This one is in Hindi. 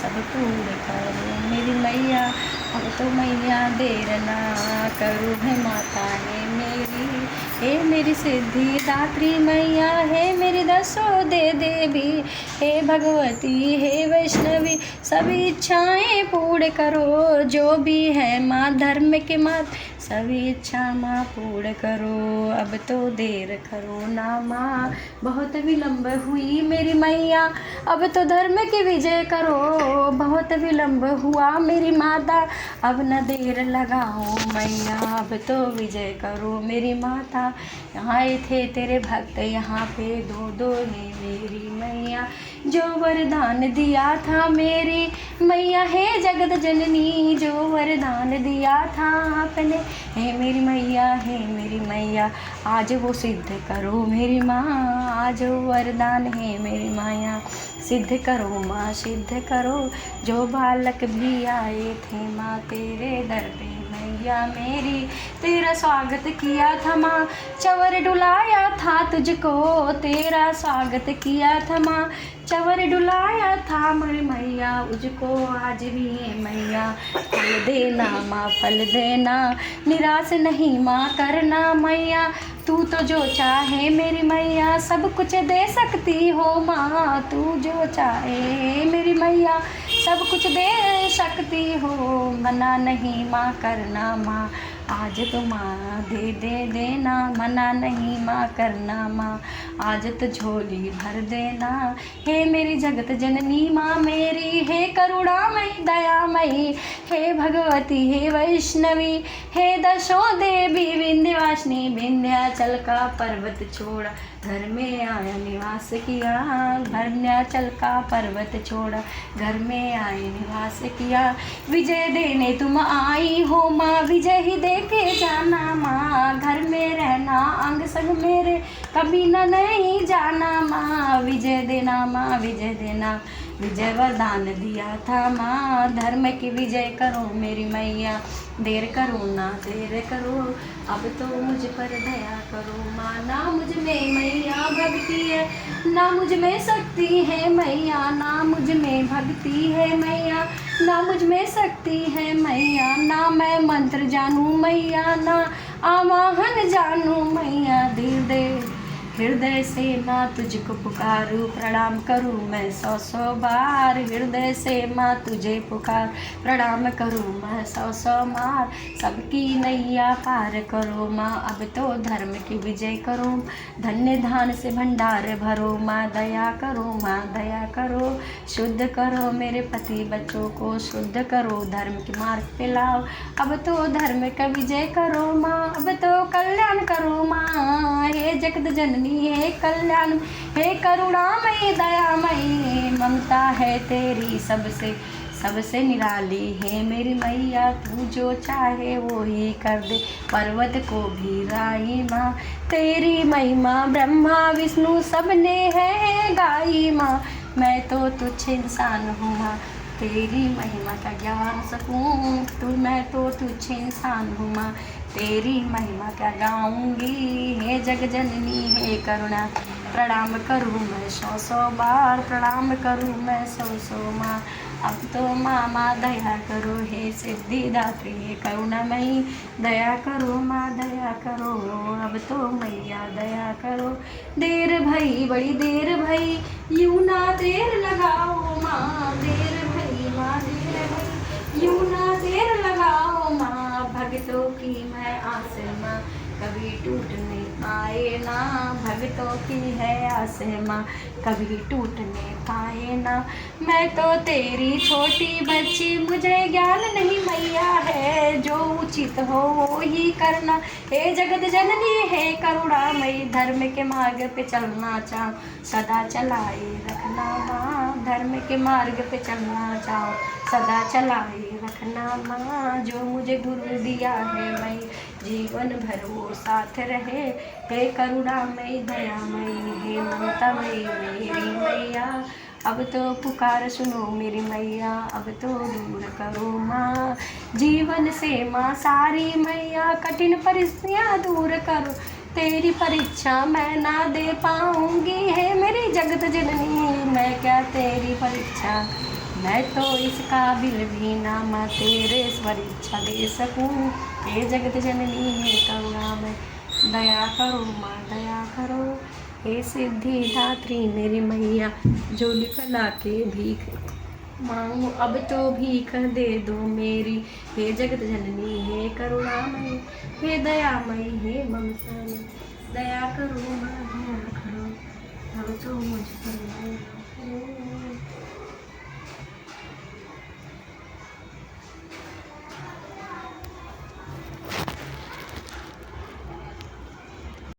सब पूर्ण करो मेरी मैया। अब तो मैया देर ना करो है माता है मेरी, हे मेरी सिद्धि दात्री मैया, हे मेरी दसों दे देवी, हे भगवती हे वैष्णवी, सभी इच्छाएं पूर्ण करो जो भी है माँ धर्म के मात, सभी इच्छा माँ पूर्ण करो। अब तो देर करो ना माँ, बहुत विलम्ब हुई मेरी मैया, अब तो धर्म की विजय करो, बहुत विलम्ब हुआ मेरी माता, अब न देर लगाओ मैया, अब तो विजय करो मेरी माता। यहाँ आए थे तेरे भक्त यहाँ पे दो दो है मेरी मैया, जो वरदान दिया था मेरी मैया है जगत जननी, जो वरदान दिया था आपने हे मेरी मैया, हे मेरी मैया, आज वो सिद्ध करो मेरी माँ, आज वो वरदान है मेरी माया, सिद्ध करो माँ सिद्ध करो। जो बालक भी आए थे माँ तेरे दर पे मैया मेरी, तेरा स्वागत किया था माँ, चवर डुलाया था तुझको, तेरा स्वागत किया था माँ, चवर डुलाया था मेरी मैया, मुझको आज भी है मैया, फल देना माँ फल देना, निराश नहीं माँ करना मैया, तू तो जो चाहे मेरी मैया सब कुछ दे सकती हो माँ, तू जो चाहे मेरी मैया सब कुछ दे सकती हो, मना नहीं माँ करना माँ, आज तो माँ दे दे देना, मना नहीं माँ करना माँ, आज तो झोली भर देना, हे मेरी जगत जननी माँ मेरी, हे करुणामयी दयामयी, हे भगवती हे वैष्णवी, हे दशों देवी विंध्यवासिनी, विंध्याचल का पर्वत छोड़ा घर में आया निवास किया, विंध्याचल का पर्वत छोड़ा घर में आए निवास किया, विजय देने तुम आई हो माँ, विजय ही दे के जाना माँ, घर में रहना अंग संग मेरे कभी न नहीं जाना माँ, विजय देना माँ विजय देना, विजय वरदान दिया था माँ, धर्म की विजय करो मेरी मैया, देर करो ना देर करो, अब तो मुझ पर दया करो माँ, ना मुझ में मैया भक्ति है, ना मुझ में शक्ति है मैया, ना मुझ में भक्ति है मैया, ना मुझ में शक्ति है मैया, ना मैं मंत्र जानूँ मैया, ना आवाहन जानूँ मैया, धीर दे हृदय से माँ तुझको पुकारूं, प्रणाम करूं मैं सौ सौ बार, हृदय से माँ तुझे पुकार, प्रणाम करूं मैं सौ सौ बार, सबकी नैया पार करो माँ, अब तो धर्म की विजय करो, धन्य धान से भंडार भरो माँ, दया करो माँ दया करो, शुद्ध करो मेरे पति बच्चों को, शुद्ध करो धर्म के मार्ग पे लाओ, अब तो धर्म का विजय करो माँ, अब तो कल्याण करो माँ, हे जगत जननी हे कल्याण, हे करुणामयी दयामयी, ममता है तेरी सबसे सबसे निराली है मेरी मैया, तू जो चाहे वो ही कर दे, पर्वत को भी राई माँ, तेरी महिमा ब्रह्मा विष्णु सबने है गाई माँ, मैं तो तुच्छ इंसान हूँ माँ, तेरी महिमा का ज्ञान सकूँ, तू मैं तो तुच्छ इंसान हूँ माँ, तेरी महिमा क्या गाऊंगी, हे जग जननी हे करुणा, प्रणाम करूँ मैं सौ सौ बार, प्रणाम करूँ मैं सौ सौ माँ, अब तो माँ दया करो, हे सिद्धिदात्री हे करुणामयी, दया करो माँ दया करो, अब तो मैया दया करो, देर भई बड़ी देर भई, यूँ ना देर लगाओ माँ, देर भई माँ देर भई, यूँ ना देर लगाओ माँ, भक्तों की मैं आस माँ, कभी टूट नहीं पाए ना, भक्तों की है आस माँ, कभी टूट नहीं पाए ना, मैं तो तेरी छोटी बच्ची, मुझे ज्ञान नहीं मैया है, जो उचित हो वो ही करना, हे जगत जननी हे करुणामयी, धर्म के मार्ग पे चलना चाहो, सदा चलाए रखना माँ, धर्म के मार्ग पे चलना चाहो, सदा चलाए रखना माँ, जो मुझे गुरु दिया है मैं जीवन भर वो साथ रहे, हे करुणामयी दयामयी हे ममतामयी मेरी मैया, अब तो पुकार सुनो मेरी मैया, अब तो दूर करो माँ जीवन से माँ सारी मैया, कठिन परिस्थितियाँ दूर करो, तेरी परीक्षा मैं ना दे पाऊँगी, है मेरी जगत जननी मैं है क्या तेरी परीक्षा, मैं तो इस काबिल भी ना मैं तेरे परीक्षा दे सकूं। हे जगत जननी है करुणामय, दया करो माँ दया करो। हे सिद्धि दात्री मेरी मैया, जो लिखला के भीख मांगू अब तो भीख दे दो मेरी। हे जगत जननी हे करुणामयी, हे दयामयी हे ममतामयी, दया करो माँ दया करो, अब तो मुझ पर